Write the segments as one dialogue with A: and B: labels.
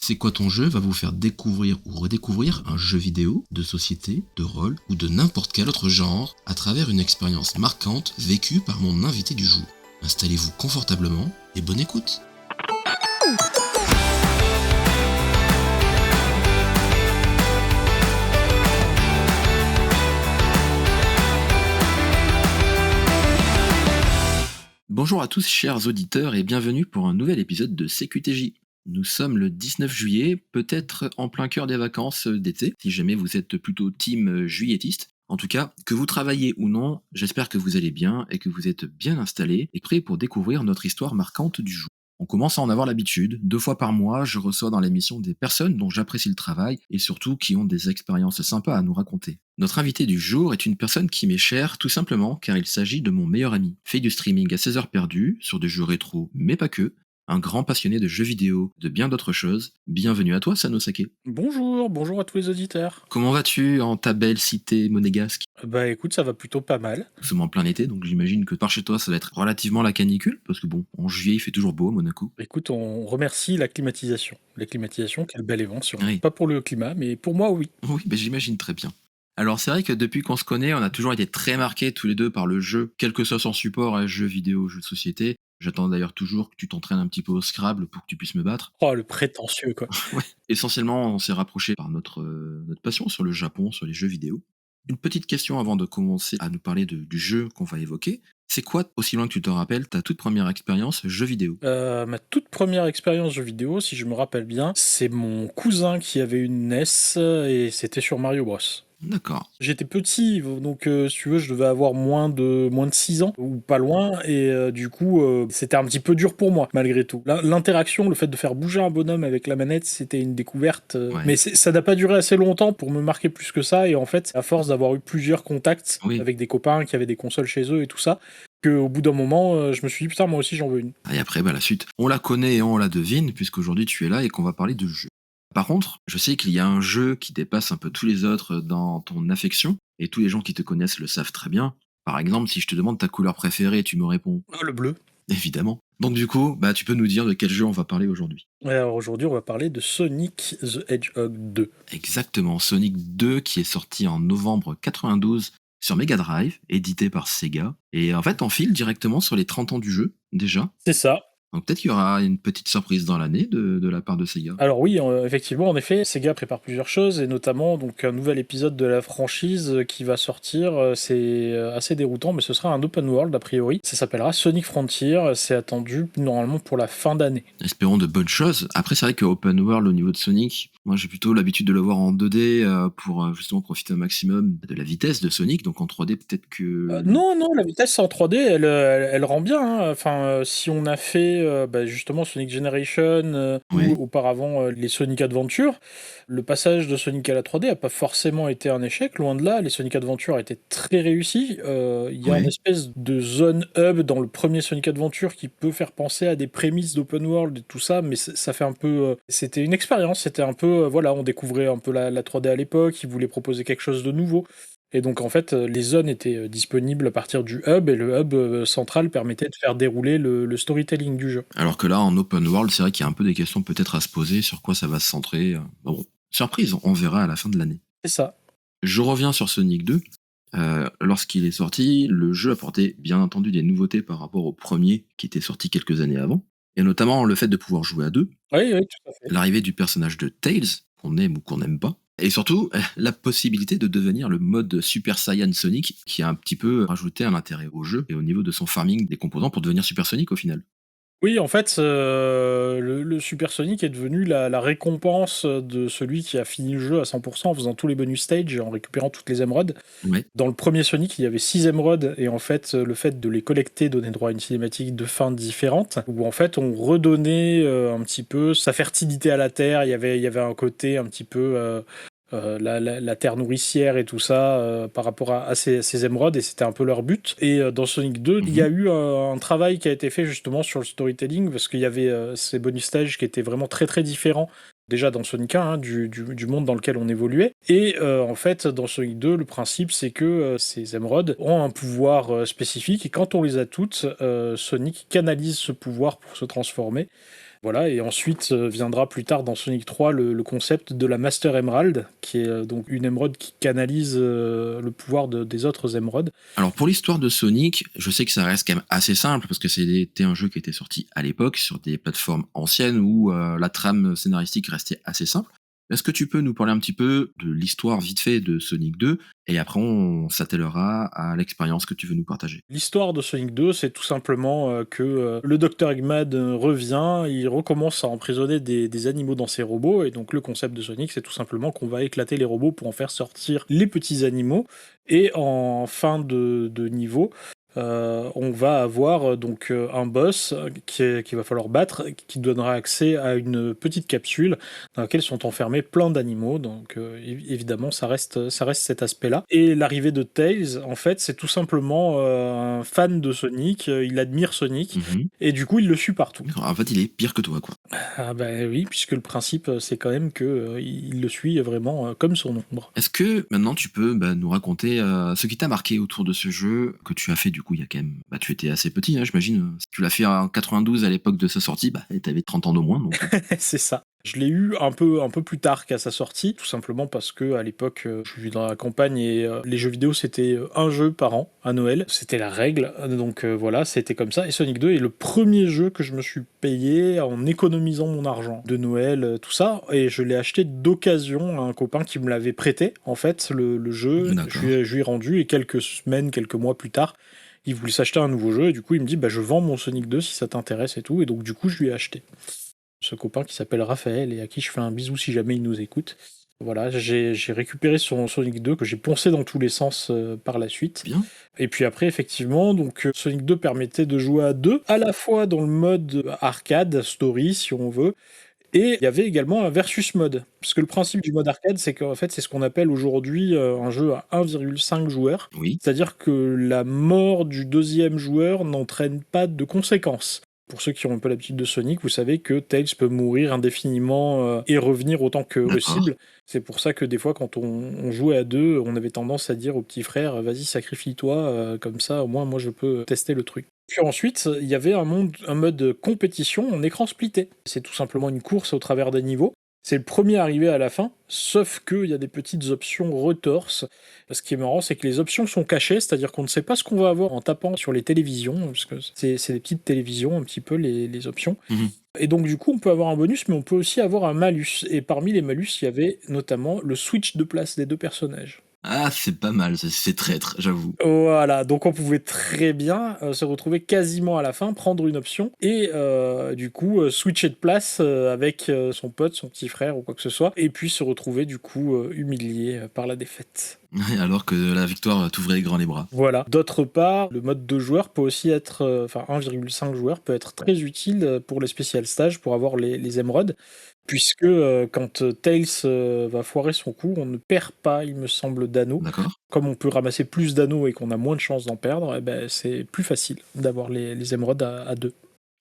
A: C'est quoi ton jeu va vous faire découvrir ou redécouvrir un jeu vidéo, de société, de rôle ou de n'importe quel autre genre à travers une expérience marquante vécue par mon invité du jour. Installez-vous confortablement et bonne écoute. Bonjour à tous chers auditeurs et bienvenue pour un nouvel épisode de CQTJ. Nous sommes le 19 juillet, peut-être en plein cœur des vacances d'été, si jamais vous êtes plutôt team juilletiste. En tout cas, que vous travaillez ou non, j'espère que vous allez bien et que vous êtes bien installés et prêts pour découvrir notre histoire marquante du jour. On commence à en avoir l'habitude. 2 fois par mois, je reçois dans l'émission des personnes dont j'apprécie le travail et surtout qui ont des expériences sympas à nous raconter. Notre invité du jour est une personne qui m'est chère tout simplement car il s'agit de mon meilleur ami. Fait du streaming à 16 heures perdues, sur des jeux rétro, mais pas que. Un grand passionné de jeux vidéo, de bien d'autres choses. Bienvenue à toi, Sanosake.
B: Bonjour à tous les auditeurs.
A: Comment vas-tu en ta belle cité monégasque?
B: Bah écoute, ça va plutôt pas mal.
A: Nous sommes en plein été, donc j'imagine que par chez toi, ça va être relativement la canicule, parce que bon, en juillet, il fait toujours beau à Monaco.
B: Écoute, on remercie la climatisation. La climatisation, quelle belle invention.
A: Oui.
B: Pas pour le climat, mais pour moi, oui.
A: Oui, ben j'imagine très bien. Alors c'est vrai que depuis qu'on se connaît, on a toujours été très marqués tous les deux par le jeu, quel que soit son support, jeux vidéo, jeux de société. J'attends d'ailleurs toujours que tu t'entraînes un petit peu au Scrabble pour que tu puisses me battre.
B: Oh, le prétentieux, quoi.
A: Ouais. Essentiellement, on s'est rapproché par notre passion sur le Japon, sur les jeux vidéo. Une petite question avant de commencer à nous parler du jeu qu'on va évoquer. C'est quoi, aussi loin que tu te rappelles, ta toute première expérience jeu vidéo?
B: Ma toute première expérience jeu vidéo, si je me rappelle bien, c'est mon cousin qui avait une NES et c'était sur Mario Bros.
A: D'accord.
B: J'étais petit, donc si tu veux, je devais avoir moins de 6 ans ou pas loin et du coup, c'était un petit peu dur pour moi malgré tout. L'interaction, le fait de faire bouger un bonhomme avec la manette, c'était une découverte,
A: Ouais.
B: mais ça n'a pas duré assez longtemps pour me marquer plus que ça et en fait, à force d'avoir eu plusieurs contacts
A: Oui.
B: avec des copains qui avaient des consoles chez eux et tout ça, qu'au bout d'un moment, je me suis dit: «Putain, moi aussi j'en veux une».
A: Et après, la suite, on la connaît et on la devine, puisqu'aujourd'hui tu es là et qu'on va parler de jeu. Par contre, je sais qu'il y a un jeu qui dépasse un peu tous les autres dans ton affection, et tous les gens qui te connaissent le savent très bien. Par exemple, si je te demande ta couleur préférée, tu me réponds
B: Oh, le bleu.
A: évidemment. Donc du coup, tu peux nous dire de quel jeu on va parler aujourd'hui.
B: Alors aujourd'hui, on va parler de Sonic the Hedgehog 2.
A: Exactement, Sonic 2 qui est sorti en novembre 92 sur Mega Drive, édité par Sega. Et en fait, on file directement sur les 30 ans du jeu, déjà.
B: C'est ça.
A: Donc peut-être qu'il y aura une petite surprise dans l'année de la part de Sega.
B: Alors oui, effectivement, en effet, Sega prépare plusieurs choses, et notamment donc un nouvel épisode de la franchise qui va sortir. C'est assez déroutant, mais ce sera un open world a priori. Ça s'appellera Sonic Frontier. C'est attendu normalement pour la fin d'année.
A: Espérons de bonnes choses. Après, c'est vrai que Open World au niveau de Sonic, moi j'ai plutôt l'habitude de le voir en 2D pour justement profiter au maximum de la vitesse de Sonic. Donc en 3D, peut-être que.
B: Non, la vitesse en 3D, elle rend bien, hein. Enfin, si on a fait justement Sonic Generation
A: Ouais.
B: ou auparavant les Sonic Adventure, le passage de Sonic à la 3D a pas forcément été un échec, loin de là. Les Sonic Adventure étaient très réussis. Il y a une
A: Ouais.
B: espèce de zone hub dans le premier Sonic Adventure qui peut faire penser à des prémices d'open world et tout ça, mais ça fait un peu. C'était une expérience, c'était un peu. Voilà, on découvrait un peu la 3D à l'époque, ils voulaient proposer quelque chose de nouveau. Et donc en fait, les zones étaient disponibles à partir du hub, et le hub central permettait de faire dérouler le storytelling du jeu.
A: Alors que là, en Open World, c'est vrai qu'il y a un peu des questions peut-être à se poser sur quoi ça va se centrer. Bon, surprise, on verra à la fin de l'année.
B: C'est ça.
A: Je reviens sur Sonic 2. Lorsqu'il est sorti, le jeu apportait bien entendu des nouveautés par rapport au premier qui était sorti quelques années avant. Et notamment le fait de pouvoir jouer à deux,
B: Oui, tout à fait.
A: l'arrivée du personnage de Tails, qu'on aime ou qu'on n'aime pas, et surtout la possibilité de devenir le mode Super Saiyan Sonic qui a un petit peu rajouté un intérêt au jeu et au niveau de son farming des composants pour devenir Super Sonic au final.
B: Oui, en fait, le Super Sonic est devenu la récompense de celui qui a fini le jeu à 100 en faisant tous les bonus stages et en récupérant toutes les émeraudes.
A: Ouais,
B: Dans le premier Sonic, il y avait 6 émeraudes, et en fait, le fait de les collecter donnait droit à une cinématique de fin différente, où en fait, on redonnait un petit peu sa fertilité à la terre. Il y avait un côté un petit peu la terre nourricière et tout ça par rapport à ces émeraudes, et c'était un peu leur but. Et dans Sonic 2, il y a eu un travail qui a été fait justement sur le storytelling, parce qu'il y avait ces bonus stages qui étaient vraiment très très différents déjà dans Sonic 1, hein, du monde dans lequel on évoluait. Et en fait, dans Sonic 2, le principe, c'est que ces émeraudes ont un pouvoir spécifique, et quand on les a toutes, Sonic canalise ce pouvoir pour se transformer. Voilà, et ensuite viendra plus tard dans Sonic 3 le concept de la Master Emerald, qui est donc une émeraude qui canalise le pouvoir des autres émeraudes.
A: Alors pour l'histoire de Sonic, je sais que ça reste quand même assez simple parce que c'était un jeu qui était sorti à l'époque sur des plateformes anciennes où la trame scénaristique restait assez simple. Est-ce que tu peux nous parler un petit peu de l'histoire vite fait de Sonic 2 et après on s'attellera à l'expérience que tu veux nous partager?
B: L'histoire de Sonic 2, c'est tout simplement que le docteur Eggman revient, il recommence à emprisonner des animaux dans ses robots, et donc le concept de Sonic, c'est tout simplement qu'on va éclater les robots pour en faire sortir les petits animaux, et en fin de niveau, on va avoir donc un boss qu'il va falloir battre, qui donnera accès à une petite capsule dans laquelle sont enfermés plein d'animaux. Donc évidemment, ça reste cet aspect-là. Et l'arrivée de Tails, en fait, c'est tout simplement un fan de Sonic, il admire Sonic,
A: Mhm.
B: et du coup, il le suit partout.
A: D'accord. En fait, il est pire que toi, quoi.
B: Ah bah oui, puisque le principe, c'est quand même que il le suit vraiment comme son ombre.
A: Est-ce que maintenant tu peux nous raconter ce qui t'a marqué autour de ce jeu que tu as fait du coup il y a quand même... tu étais assez petit, hein, j'imagine. Si tu l'as fait en 92 à l'époque de sa sortie, t'avais 30 ans de moins. Donc...
B: C'est ça. Je l'ai eu un peu plus tard qu'à sa sortie, tout simplement parce que à l'époque, je vivais dans la campagne et les jeux vidéo, c'était un jeu par an à Noël. C'était la règle, donc voilà, c'était comme ça. Et Sonic 2 est le premier jeu que je me suis payé en économisant mon argent de Noël, tout ça. Et je l'ai acheté d'occasion à un copain qui me l'avait prêté, en fait, le jeu.
A: D'accord.
B: Je lui ai rendu, et quelques semaines, quelques mois plus tard, il voulait s'acheter un nouveau jeu, et du coup, il me dit, bah, je vends mon Sonic 2 si ça t'intéresse et tout. Et donc, du coup, je lui ai acheté. Ce copain qui s'appelle Raphaël et à qui je fais un bisou si jamais il nous écoute. Voilà, j'ai récupéré son Sonic 2 que j'ai poncé dans tous les sens par la suite.
A: Bien.
B: Et puis après, effectivement, donc Sonic 2 permettait de jouer à deux, à la fois dans le mode arcade, story si on veut, et il y avait également un versus mode. Parce que le principe du mode arcade, c'est qu'en fait, c'est ce qu'on appelle aujourd'hui un jeu à 1,5 joueurs.
A: Oui.
B: C'est-à-dire que la mort du deuxième joueur n'entraîne pas de conséquences. Pour ceux qui ont un peu l'habitude de Sonic, vous savez que Tails peut mourir indéfiniment et revenir autant que
A: D'accord.
B: possible. C'est pour ça que des fois, quand on jouait à deux, on avait tendance à dire au petit frère, vas-y, sacrifie-toi, comme ça, au moins, moi, je peux tester le truc. Puis ensuite, il y avait un mode compétition en écran splitté. C'est tout simplement une course au travers des niveaux. C'est le premier arrivé à la fin, sauf qu'il y a des petites options retorses. Ce qui est marrant, c'est que les options sont cachées, c'est-à-dire qu'on ne sait pas ce qu'on va avoir en tapant sur les télévisions, parce que c'est des petites télévisions, un petit peu, les options.
A: Mhm.
B: Et donc, du coup, on peut avoir un bonus, mais on peut aussi avoir un malus. Et parmi les malus, il y avait notamment le switch de place des deux personnages.
A: Ah, c'est pas mal, c'est traître, j'avoue.
B: Voilà, donc on pouvait très bien se retrouver quasiment à la fin, prendre une option et du coup switcher de place avec son pote, son petit frère ou quoi que ce soit, et puis se retrouver du coup humilié par la défaite.
A: Alors que la victoire t'ouvrait grand les bras.
B: Voilà. D'autre part, le mode 2 joueurs peut aussi être, enfin 1,5 joueurs peut être très utile pour les spécial stages, pour avoir les émeraudes, puisque quand Tails va foirer son coup, on ne perd pas, il me semble, d'anneaux.
A: D'accord.
B: Comme on peut ramasser plus d'anneaux et qu'on a moins de chances d'en perdre, eh ben, c'est plus facile d'avoir les émeraudes à deux.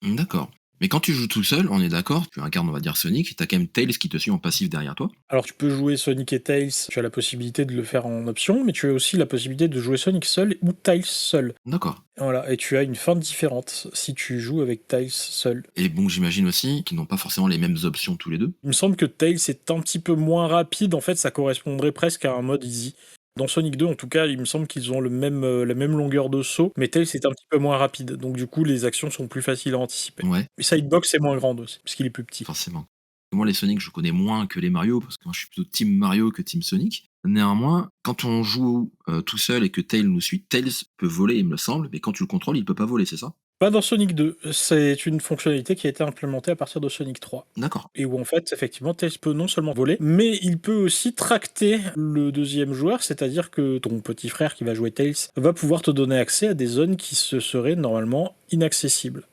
A: D'accord. Mais quand tu joues tout seul, on est d'accord, tu incarnes, on va dire, Sonic, t'as quand même Tails qui te suit en passif derrière toi.
B: Alors tu peux jouer Sonic et Tails, tu as la possibilité de le faire en option, mais tu as aussi la possibilité de jouer Sonic seul ou Tails seul.
A: D'accord.
B: Voilà, et tu as une fin différente si tu joues avec Tails seul.
A: Et bon, j'imagine aussi qu'ils n'ont pas forcément les mêmes options tous les deux.
B: Il me semble que Tails est un petit peu moins rapide, en fait ça correspondrait presque à un mode easy. Dans Sonic 2, en tout cas, il me semble qu'ils ont la même longueur de saut, mais Tails est un petit peu moins rapide, donc du coup les actions sont plus faciles à anticiper.
A: Ouais,
B: Et sa hitbox est moins grande aussi, parce qu'il est plus petit.
A: forcément. Moi, les Sonic, je connais moins que les Mario, parce que moi, je suis plutôt Team Mario que Team Sonic. Néanmoins, quand on joue tout seul et que Tails nous suit, Tails peut voler, il me semble, mais quand tu le contrôles, il peut pas voler, c'est ça?
B: Pas dans Sonic 2, c'est une fonctionnalité qui a été implémentée à partir de Sonic 3.
A: D'accord.
B: Et où en fait, effectivement, Tails peut non seulement voler, mais il peut aussi tracter le deuxième joueur, c'est-à-dire que ton petit frère qui va jouer Tails va pouvoir te donner accès à des zones qui se seraient normalement inaccessibles.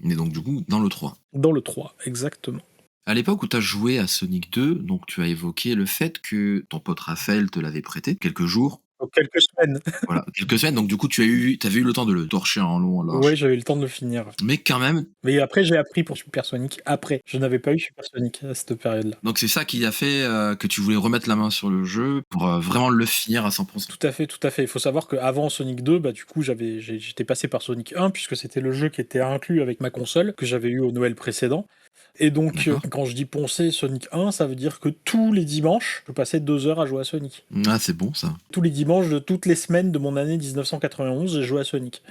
A: Mais donc, du coup, dans le 3.
B: Dans le 3, exactement.
A: À l'époque où tu as joué à Sonic 2, donc tu as évoqué le fait que ton pote Raphaël te l'avait prêté quelques jours.
B: Donc quelques semaines.
A: Voilà, quelques semaines, donc du coup, t'avais eu le temps de le torcher en long, en
B: Ouais,
A: large.
B: j'avais eu le temps de le finir.
A: Mais quand même,
B: Mais après, j'ai appris pour Super Sonic. Après, je n'avais pas eu Super Sonic à cette période-là.
A: donc c'est ça qui a fait que tu voulais remettre la main sur le jeu pour vraiment le finir à 100%.
B: Tout à fait, tout à fait. Il faut savoir qu'avant Sonic 2, bah, du coup, j'étais passé par Sonic 1, puisque c'était le jeu qui était inclus avec ma console, que j'avais eu au Noël précédent. Et donc,
A: D'accord.
B: quand je dis poncer Sonic 1, ça veut dire que tous les dimanches, je passais 2 heures à jouer à Sonic.
A: Ah, c'est bon ça.
B: Tous les dimanches de toutes les semaines de mon année 1991, j'ai joué à Sonic.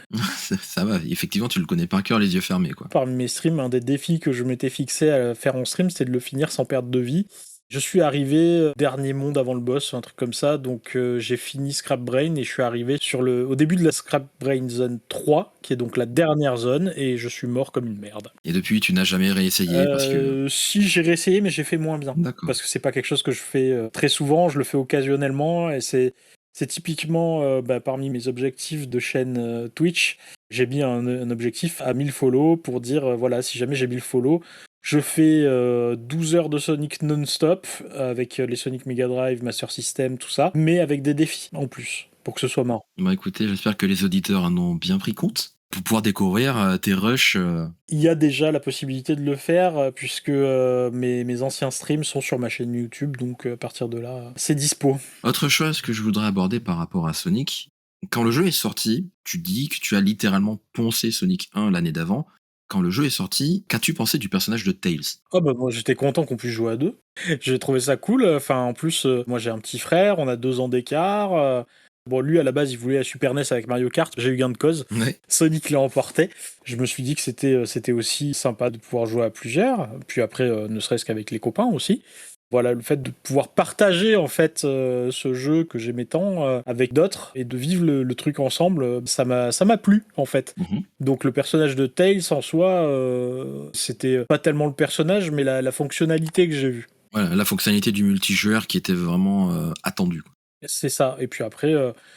A: Ça va, effectivement, tu le connais par cœur, les yeux fermés, quoi.
B: Parmi mes streams, un des défis que je m'étais fixé à faire en stream, c'était de le finir sans perdre de vie. Je suis arrivé dernier monde avant le boss, un truc comme ça, donc j'ai fini Scrap Brain et je suis arrivé au début de la Scrap Brain Zone 3, qui est donc la dernière zone, et je suis mort comme une merde.
A: Et depuis, tu n'as jamais réessayé parce que...
B: Si, j'ai réessayé, mais j'ai fait moins bien.
A: D'accord.
B: Parce que c'est pas quelque chose que je fais très souvent, je le fais occasionnellement, et c'est typiquement parmi mes objectifs de chaîne Twitch. J'ai mis un objectif à 1000 follow pour dire, voilà, si jamais j'ai 1000 follow, je fais 12 heures de Sonic non-stop, avec les Sonic Mega Drive, Master System, tout ça, mais avec des défis en plus, pour que ce soit marrant.
A: Bah écoutez, j'espère que les auditeurs en ont bien pris compte pour pouvoir découvrir tes rushs.
B: Il y a déjà la possibilité de le faire, puisque mes anciens streams sont sur ma chaîne YouTube, donc à partir de là, c'est dispo.
A: Autre chose que je voudrais aborder par rapport à Sonic, quand le jeu est sorti, tu dis que tu as littéralement poncé Sonic 1 l'année d'avant. Quand le jeu est sorti, qu'as-tu pensé du personnage de Tails?
B: Ah bah moi j'étais content qu'on puisse jouer à deux. J'ai trouvé ça cool. Enfin en plus moi j'ai un petit frère, on a 2 ans d'écart. Bon lui à la base il voulait la Super NES avec Mario Kart, j'ai eu gain de cause.
A: Ouais.
B: Sonic l'a emporté. Je me suis dit que c'était aussi sympa de pouvoir jouer à plusieurs. Puis après ne serait-ce qu'avec les copains aussi. Voilà, le fait de pouvoir partager en fait ce jeu que j'aimais tant avec d'autres et de vivre le truc ensemble, ça m'a plu en fait.
A: Mhm.
B: Donc le personnage de Tails en soi, c'était pas tellement le personnage, mais la fonctionnalité que j'ai vue.
A: Voilà, la fonctionnalité du multijoueur qui était vraiment attendue, quoi.
B: C'est ça. Et puis après,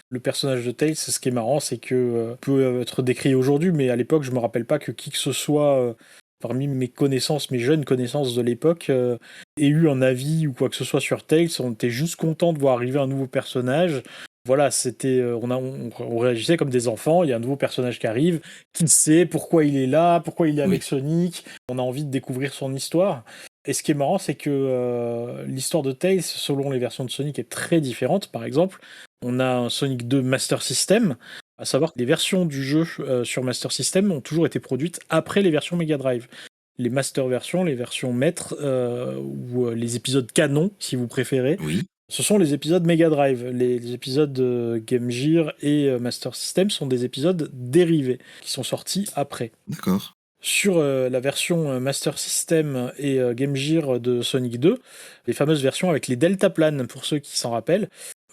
B: le personnage de Tails, ce qui est marrant, c'est que peut être décrit aujourd'hui, mais à l'époque, je me rappelle pas que qui que ce soit parmi mes connaissances, mes jeunes connaissances de l'époque, ait eu un avis ou quoi que ce soit sur Tails. On était juste content de voir arriver un nouveau personnage. Voilà, c'était, on réagissait comme des enfants. Il y a un nouveau personnage qui arrive, qui sait pourquoi il est là, pourquoi il est avec
A: Oui.
B: Sonic. On a envie de découvrir son histoire. Et ce qui est marrant, c'est que l'histoire de Tails, selon les versions de Sonic, est très différente. Par exemple, on a un Sonic 2 Master System, à savoir que les versions du jeu sur Master System ont toujours été produites après les versions Mega Drive. Les Master versions, les versions maîtres, ou les épisodes canon, si vous préférez,
A: Oui,
B: ce sont les épisodes Mega Drive. Les épisodes Game Gear et Master System sont des épisodes dérivés, qui sont sortis après.
A: d'accord.
B: Sur la version Master System et Game Gear de Sonic 2, les fameuses versions avec les deltaplanes, pour ceux qui s'en rappellent,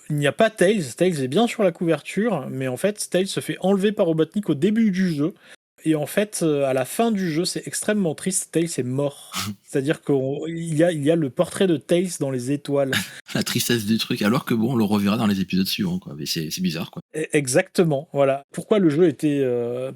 B: il n'y a pas Tails. Tails est bien sur la couverture, mais en fait, Tails se fait enlever par Robotnik au début du jeu. Et en fait, à la fin du jeu, c'est extrêmement triste, Tails est mort. C'est-à-dire qu'il y a le portrait de Tails dans les étoiles.
A: La tristesse du truc, alors que bon, on le reverra dans les épisodes suivants, quoi. Mais c'est bizarre, quoi.
B: Exactement, voilà. Pourquoi le jeu était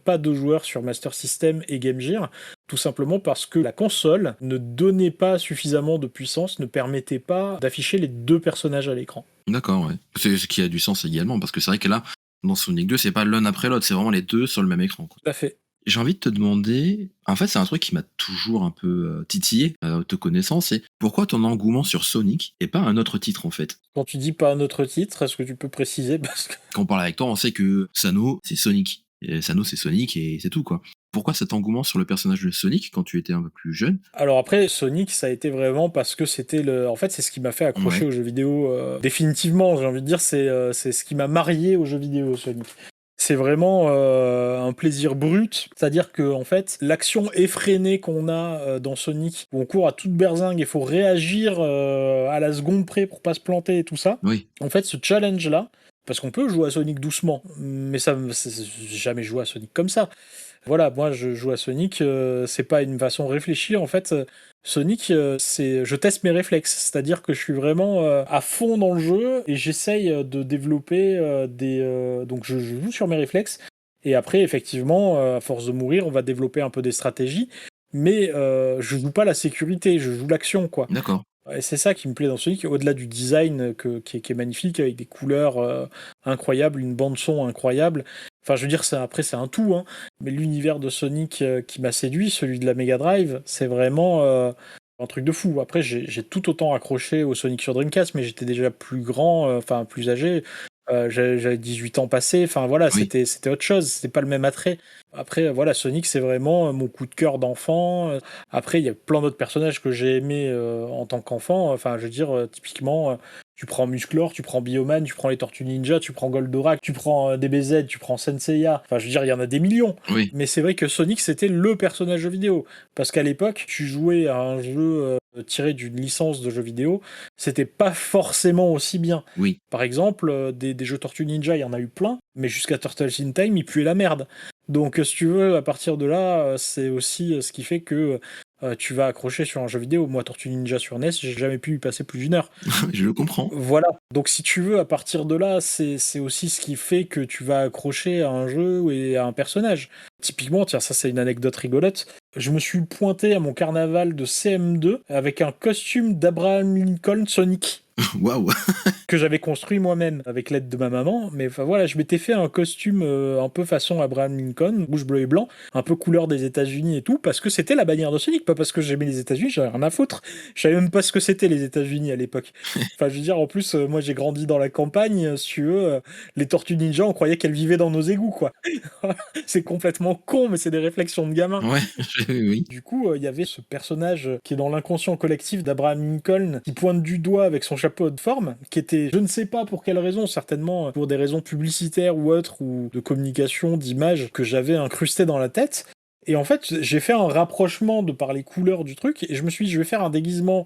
B: pas 2 joueurs sur Master System et Game Gear? Tout simplement parce que la console ne donnait pas suffisamment de puissance, ne permettait pas d'afficher les 2 personnages à l'écran.
A: D'accord, ouais. C'est ce qui a du sens également, parce que c'est vrai que là, dans Sonic 2, c'est pas l'un après l'autre, c'est vraiment les deux sur le même écran, quoi.
B: Tout à fait.
A: J'ai envie de te demander, en fait, c'est un truc qui m'a toujours un peu titillé, te connaissant, c'est pourquoi ton engouement sur Sonic et pas un autre titre, en fait?
B: Quand tu dis pas un autre titre, est-ce que tu peux préciser? Parce que
A: Quand on parle avec toi, on sait que Sano, c'est Sonic. Et Sano, c'est Sonic et c'est tout, quoi. Pourquoi cet engouement sur le personnage de Sonic quand tu étais un peu plus jeune?
B: Alors après, Sonic, ça a été vraiment parce que c'était le. En fait, c'est ce qui m'a fait accrocher
A: Ouais.
B: aux jeux vidéo. Définitivement, j'ai envie de dire, c'est ce qui m'a marié aux jeux vidéo, Sonic. C'est vraiment un plaisir brut, c'est-à-dire que en fait, l'action effrénée qu'on a dans Sonic, où on court à toute berzingue et faut réagir à la seconde près pour pas se planter et tout ça.
A: Oui.
B: En fait, ce challenge-là, parce qu'on peut jouer à Sonic doucement, mais j'ai jamais joué à Sonic comme ça. Voilà, moi je joue à Sonic, c'est pas une façon réfléchie. En fait, Sonic, je teste mes réflexes, c'est-à-dire que je suis vraiment à fond dans le jeu et j'essaye de développer donc je joue sur mes réflexes. Et après, effectivement, à force de mourir, on va développer un peu des stratégies. Mais je joue pas la sécurité, je joue l'action, quoi.
A: D'accord.
B: Et c'est ça qui me plaît dans Sonic, au-delà du design qui est magnifique, avec des couleurs incroyables, une bande-son incroyable. Enfin, je veux dire, après, c'est un tout, hein. Mais l'univers de Sonic qui m'a séduit, celui de la Mega Drive, c'est vraiment un truc de fou. Après, j'ai tout autant accroché au Sonic sur Dreamcast, mais j'étais déjà plus grand, enfin plus âgé. J'avais 18 ans passés, enfin voilà,
A: Oui,
B: c'était autre chose, c'était pas le même attrait. Après, voilà, Sonic, c'est vraiment mon coup de cœur d'enfant. Après, il y a plein d'autres personnages que j'ai aimés en tant qu'enfant. Enfin, je veux dire, typiquement, tu prends Musclor, tu prends Bioman, tu prends les Tortues Ninja, tu prends Goldorak, tu prends DBZ, tu prends Senseiya. Enfin, je veux dire, il y en a des millions.
A: oui,
B: Mais c'est vrai que Sonic, c'était le personnage vidéo. Parce qu'à l'époque, tu jouais à un jeu tiré d'une licence de jeu vidéo, c'était pas forcément aussi bien.
A: oui.
B: Par exemple, des jeux Tortue Ninja, il y en a eu plein, mais jusqu'à Turtles in Time, ils puaient la merde. Donc, si tu veux, à partir de là, c'est aussi ce qui fait que tu vas accrocher sur un jeu vidéo. Moi, Tortue Ninja sur NES, j'ai jamais pu y passer plus d'1 heure.
A: Je le comprends.
B: Voilà. Donc, si tu veux, à partir de là, c'est aussi ce qui fait que tu vas accrocher à un jeu et à un personnage. Typiquement, tiens, ça, c'est une anecdote rigolote. Je me suis pointé à mon carnaval de CM2 avec un costume d'Abraham Lincoln Sonic
A: Waouh!
B: que j'avais construit moi-même avec l'aide de ma maman. Mais enfin voilà, je m'étais fait un costume un peu façon Abraham Lincoln, rouge, bleu et blanc, un peu couleur des États-Unis et tout, parce que c'était la bannière de Sonic, pas parce que j'aimais les États-Unis, j'avais rien à foutre. Je savais même pas ce que c'était les États-Unis à l'époque. Enfin, je veux dire, en plus, moi j'ai grandi dans la campagne, si tu veux, les Tortues Ninja, on croyait qu'elles vivaient dans nos égouts, quoi. C'est complètement con, mais c'est des réflexions de gamin.
A: Ouais, oui.
B: Du coup, il y avait ce personnage qui est dans l'inconscient collectif d'Abraham Lincoln, qui pointe du doigt avec son chapeau de forme, qui était, je ne sais pas pour quelle raison, certainement pour des raisons publicitaires ou autres, ou de communication, d'image, que j'avais incrusté dans la tête. Et en fait, j'ai fait un rapprochement de par les couleurs du truc, et je me suis dit, je vais faire un déguisement.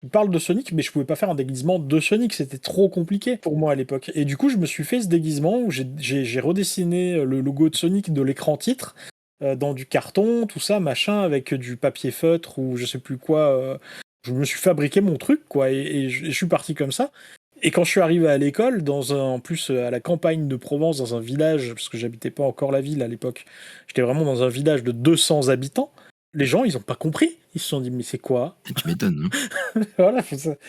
B: Il parle de Sonic, mais je pouvais pas faire un déguisement de Sonic, c'était trop compliqué pour moi à l'époque. Et du coup, je me suis fait ce déguisement où j'ai redessiné le logo de Sonic de l'écran titre dans du carton, tout ça, machin, avec du papier feutre ou je sais plus quoi. Je me suis fabriqué mon truc, quoi, et je suis parti comme ça. Et quand je suis arrivé à l'école, en plus à la campagne de Provence, dans un village, parce que j'habitais pas encore la ville à l'époque, j'étais vraiment dans un village de 200 habitants, les gens, ils ont pas compris. Ils se sont dit, mais c'est quoi?
A: Tu m'étonnes, hein.
B: Voilà,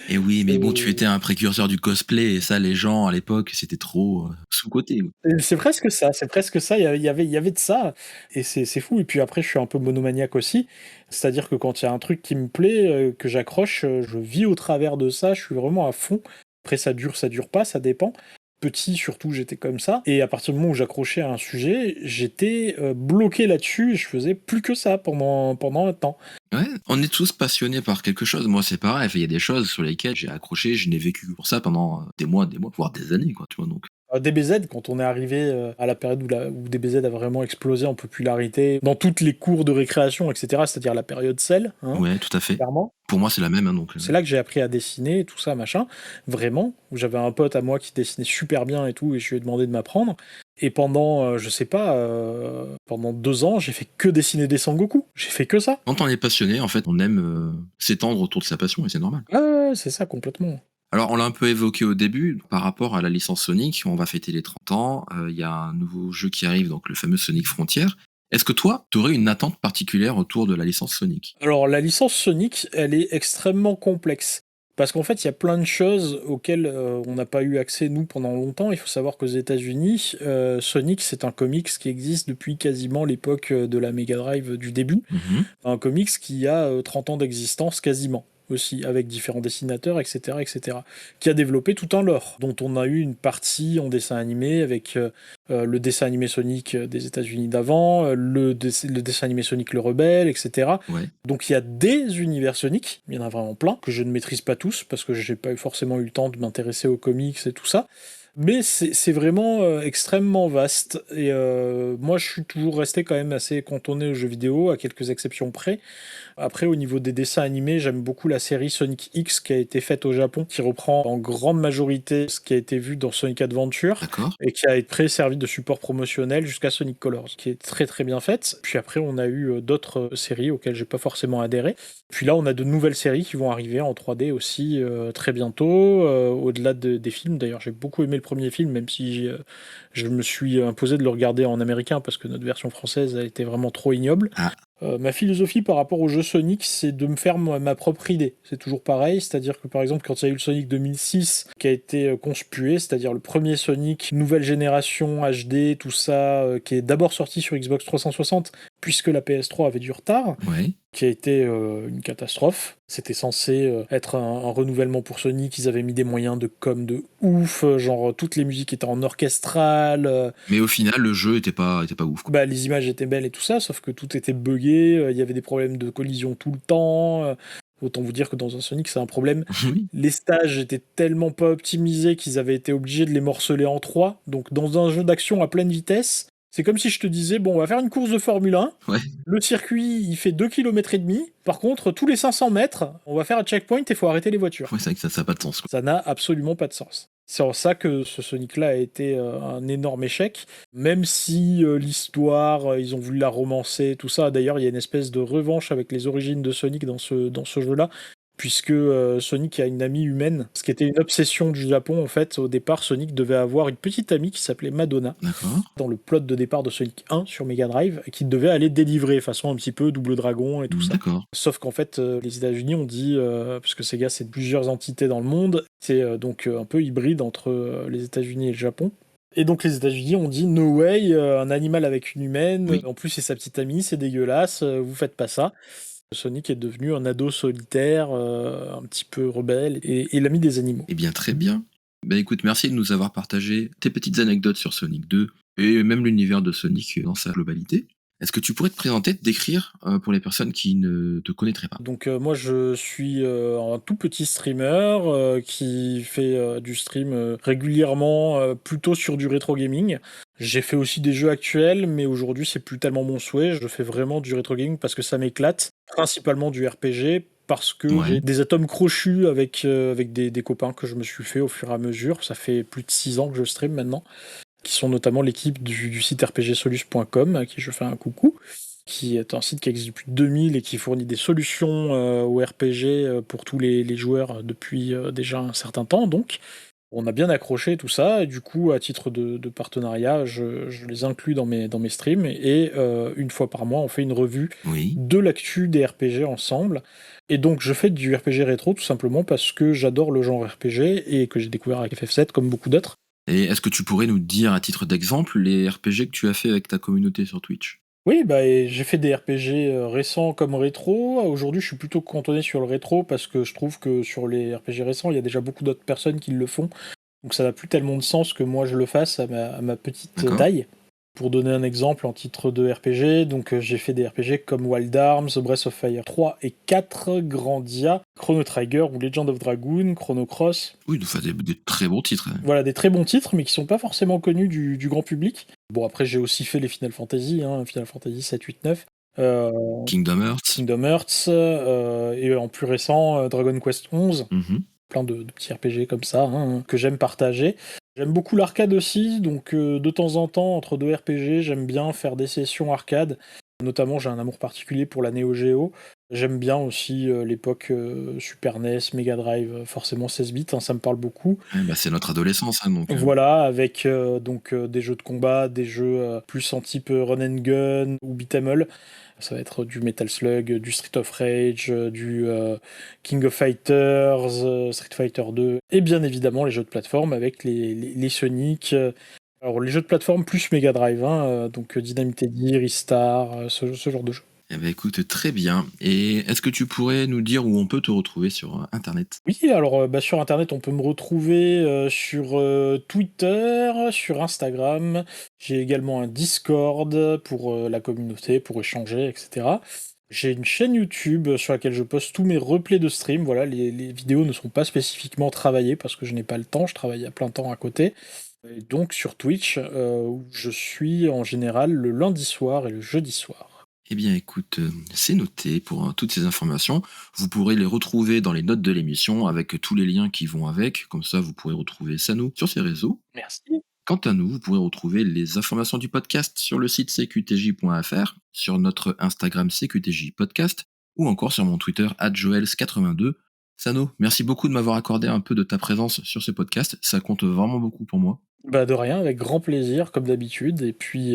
A: Et oui, mais bon, tu
B: c'est
A: étais un précurseur du cosplay et ça, les gens à l'époque, c'était trop sous-coté.
B: c'est presque ça, c'est presque ça. Il y avait de ça, et c'est fou. Et puis après, je suis un peu monomaniaque aussi, c'est-à-dire que quand il y a un truc qui me plaît, que j'accroche, je vis au travers de ça. Je suis vraiment à fond. Après, ça dure pas, ça dépend. Petit, surtout, j'étais comme ça. Et à partir du moment où j'accrochais à un sujet, j'étais bloqué là-dessus. Et je faisais plus que ça pendant un temps.
A: Ouais, on est tous passionnés par quelque chose. Moi, c'est pareil. Il y a des choses sur lesquelles j'ai accroché, je n'ai vécu pour ça pendant des mois, voire des années, quoi, tu vois. Donc,
B: DBZ, quand on est arrivé à la période où DBZ a vraiment explosé en popularité dans toutes les cours de récréation, etc., c'est-à-dire la période Cell, hein,
A: ouais, tout à fait.
B: clairement.
A: Pour moi, c'est la même, hein, donc.
B: C'est là que j'ai appris à dessiner, tout ça, machin. Vraiment, où j'avais un pote à moi qui dessinait super bien et tout, et je lui ai demandé de m'apprendre. Et pendant, je sais pas, pendant 2 ans, j'ai fait que dessiner des Sangoku. J'ai fait que ça.
A: Quand on est passionné, en fait, on aime s'étendre autour de sa passion et c'est normal.
B: Ah ouais, c'est ça, complètement.
A: Alors, on l'a un peu évoqué au début, par rapport à la licence Sonic, on va fêter les 30 ans, il y a un nouveau jeu qui arrive, donc le fameux Sonic Frontier. Est-ce que toi, tu aurais une attente particulière autour de la licence Sonic?
B: Alors, la licence Sonic, elle est extrêmement complexe. Parce qu'en fait, il y a plein de choses auxquelles on n'a pas eu accès, nous, pendant longtemps. Il faut savoir qu'aux États-Unis, Sonic, c'est un comics qui existe depuis quasiment l'époque de la Mega Drive du début.
A: Mhm.
B: Un comics qui a 30 ans d'existence quasiment aussi, avec différents dessinateurs, etc., etc., qui a développé tout un lore, dont on a eu une partie en dessin animé avec le dessin animé Sonic des États-Unis d'avant, le dessin animé Sonic le Rebelle, etc.
A: Ouais.
B: Donc il y a des univers Sonic, il y en a vraiment plein, que je ne maîtrise pas tous, parce que j'ai pas forcément eu le temps de m'intéresser aux comics et tout ça. Mais c'est vraiment extrêmement vaste. Et moi, je suis toujours resté quand même assez cantonné aux jeux vidéo, à quelques exceptions près. Après, au niveau des dessins animés, j'aime beaucoup la série Sonic X qui a été faite au Japon, qui reprend en grande majorité ce qui a été vu dans Sonic Adventure
A: D'accord.
B: et qui a été servi de support promotionnel jusqu'à Sonic Colors, qui est très très bien faite. Puis après, on a eu d'autres séries auxquelles j'ai pas forcément adhéré. Puis là, on a de nouvelles séries qui vont arriver en 3D aussi très bientôt, au-delà des films. D'ailleurs, j'ai beaucoup aimé le premier film, même si je me suis imposé de le regarder en américain parce que notre version française a été vraiment trop ignoble.
A: Ah,
B: Ma philosophie par rapport au jeu Sonic, c'est de me faire ma propre idée. C'est toujours pareil, c'est-à-dire que par exemple, quand il y a eu le Sonic 2006 qui a été conspué, c'est-à-dire le premier Sonic, nouvelle génération, HD, tout ça, qui est d'abord sorti sur Xbox 360, puisque la PS3 avait du retard,
A: Ouais.
B: qui a été une catastrophe. C'était censé être un renouvellement pour Sonic. Ils avaient mis des moyens de com de ouf, genre toutes les musiques étaient en orchestral.
A: Mais au final, le jeu était pas ouf, quoi.
B: Bah, les images étaient belles et tout ça, sauf que tout était buggé. Il y avait des problèmes de collision tout le temps. Autant vous dire que dans un Sonic, c'est un problème.
A: Oui.
B: Les stages étaient tellement pas optimisés qu'ils avaient été obligés de les morceler en trois. Donc, dans un jeu d'action à pleine vitesse, c'est comme si je te disais, bon, on va faire une course de Formule 1.
A: Ouais.
B: Le circuit, il fait 2,5 km. Par contre, tous les 500 mètres, on va faire un checkpoint et il faut arrêter les voitures.
A: Ouais, c'est vrai que ça n'a pas de sens, quoi.
B: Ça n'a absolument pas de sens. C'est en ça que ce Sonic-là a été un énorme échec, même si l'histoire, ils ont voulu la romancer, tout ça. D'ailleurs, il y a une espèce de revanche avec les origines de Sonic dans ce jeu-là, puisque Sonic a une amie humaine, ce qui était une obsession du Japon. En fait, au départ, Sonic devait avoir une petite amie qui s'appelait Madonna,
A: D'accord.
B: dans le plot de départ de Sonic 1 sur Mega Drive, qui devait aller délivrer, façon un petit peu Double Dragon et tout ça.
A: D'accord.
B: Sauf qu'en fait, les États-Unis ont dit, puisque Sega c'est plusieurs entités dans le monde, c'est donc un peu hybride entre les États-Unis et le Japon. Et donc les États-Unis ont dit no way, un animal avec une humaine,
A: Oui.
B: en plus c'est sa petite amie, c'est dégueulasse, vous faites pas ça. Sonic est devenu un ado solitaire, un petit peu rebelle, et l'ami des animaux.
A: Eh bien, très bien. Ben écoute, merci de nous avoir partagé tes petites anecdotes sur Sonic 2 et même l'univers de Sonic dans sa globalité. Est-ce que tu pourrais te présenter, te décrire pour les personnes qui ne te connaîtraient pas?
B: Donc moi je suis un tout petit streamer qui fait du stream régulièrement, plutôt sur du rétro gaming. J'ai fait aussi des jeux actuels, mais aujourd'hui c'est plus tellement mon souhait. Je fais vraiment du rétro gaming parce que ça m'éclate, principalement du RPG, parce que j'ai
A: Ouais.
B: des atomes crochus avec des copains que je me suis fait au fur et à mesure. Ça fait plus de 6 ans que je stream maintenant, qui sont notamment l'équipe du site rpgsolus.com, à qui je fais un coucou, qui est un site qui existe depuis 2000 et qui fournit des solutions au RPG pour tous les joueurs depuis déjà un certain temps. Donc, on a bien accroché tout ça, et du coup, à titre de partenariat, je les inclus dans mes streams, et une fois par mois, on fait une revue
A: Oui.
B: de l'actu des RPG ensemble. Et donc, je fais du RPG rétro tout simplement parce que j'adore le genre RPG et que j'ai découvert avec FF7 comme beaucoup d'autres.
A: Et est-ce que tu pourrais nous dire, à titre d'exemple, les RPG que tu as fait avec ta communauté sur Twitch?
B: Oui, bah, et j'ai fait des RPG récents comme rétro. Aujourd'hui, je suis plutôt cantonné sur le rétro parce que je trouve que sur les RPG récents, il y a déjà beaucoup d'autres personnes qui le font. Donc ça n'a plus tellement de sens que moi je le fasse à ma petite
A: D'accord.
B: taille. Pour donner un exemple en titre de RPG, donc j'ai fait des RPG comme Wild Arms, Breath of Fire 3 et 4, Grandia, Chrono Trigger ou Legend of Dragoon, Chrono Cross.
A: Oui, enfin, des très bons titres, hein.
B: Voilà, des très bons titres, mais qui sont pas forcément connus du grand public. Bon, après, j'ai aussi fait les Final Fantasy, Final Fantasy 7, 8, 9,
A: Kingdom Hearts.
B: Kingdom Hearts, et en plus récent, Dragon Quest 11.
A: Mhm.
B: Plein de petits RPG comme ça, que j'aime partager. J'aime beaucoup l'arcade aussi, donc de temps en temps, entre deux RPG, j'aime bien faire des sessions arcade. Notamment, j'ai un amour particulier pour la Neo Geo. J'aime bien aussi l'époque Super NES, Mega Drive, forcément 16 bits, ça me parle beaucoup.
A: Ouais, bah, c'est notre adolescence, hein, donc.
B: Voilà, avec donc des jeux de combat, des jeux plus en type run and gun ou beat'em all. Ça va être du Metal Slug, du Street of Rage, du King of Fighters, Street Fighter 2, et bien évidemment les jeux de plateforme avec les Sonic. Alors les jeux de plateforme plus Mega Drive, donc Dynamite Headdy, Ristar, ce genre de jeux.
A: Eh ben, écoute, très bien. Et est-ce que tu pourrais nous dire où on peut te retrouver sur Internet?
B: Oui, alors sur Internet, on peut me retrouver sur Twitter, sur Instagram. J'ai également un Discord pour la communauté, pour échanger, etc. J'ai une chaîne YouTube sur laquelle je poste tous mes replays de stream. Voilà, les vidéos ne sont pas spécifiquement travaillées parce que je n'ai pas le temps, je travaille à plein temps à côté. Et donc sur Twitch, où je suis en général le lundi soir et le jeudi soir.
A: Eh bien, écoute, c'est noté pour toutes ces informations. Vous pourrez les retrouver dans les notes de l'émission avec tous les liens qui vont avec. Comme ça, vous pourrez retrouver Sano sur ses réseaux.
B: Merci.
A: Quant à nous, vous pourrez retrouver les informations du podcast sur le site cqtj.fr, sur notre Instagram CQTJ Podcast, ou encore sur mon Twitter @joels82. Sano, merci beaucoup de m'avoir accordé un peu de ta présence sur ce podcast. Ça compte vraiment beaucoup pour moi.
B: Bah de rien, avec grand plaisir, comme d'habitude. Et puis,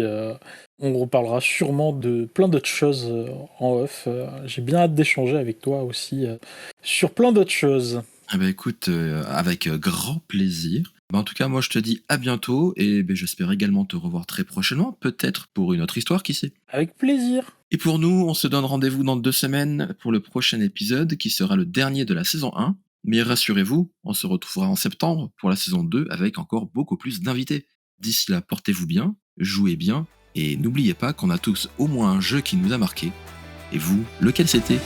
B: on reparlera sûrement de plein d'autres choses en off. J'ai bien hâte d'échanger avec toi aussi sur plein d'autres choses.
A: Ah bah écoute, avec grand plaisir. Bah, en tout cas, moi je te dis à bientôt et beh, j'espère également te revoir très prochainement, peut-être pour une autre histoire, qui sait?
B: Avec plaisir.
A: Et pour nous, on se donne rendez-vous dans 2 semaines pour le prochain épisode qui sera le dernier de la saison 1. Mais rassurez-vous, on se retrouvera en septembre pour la saison 2 avec encore beaucoup plus d'invités. D'ici là, portez-vous bien, jouez bien et n'oubliez pas qu'on a tous au moins un jeu qui nous a marqué. Et vous, lequel c'était?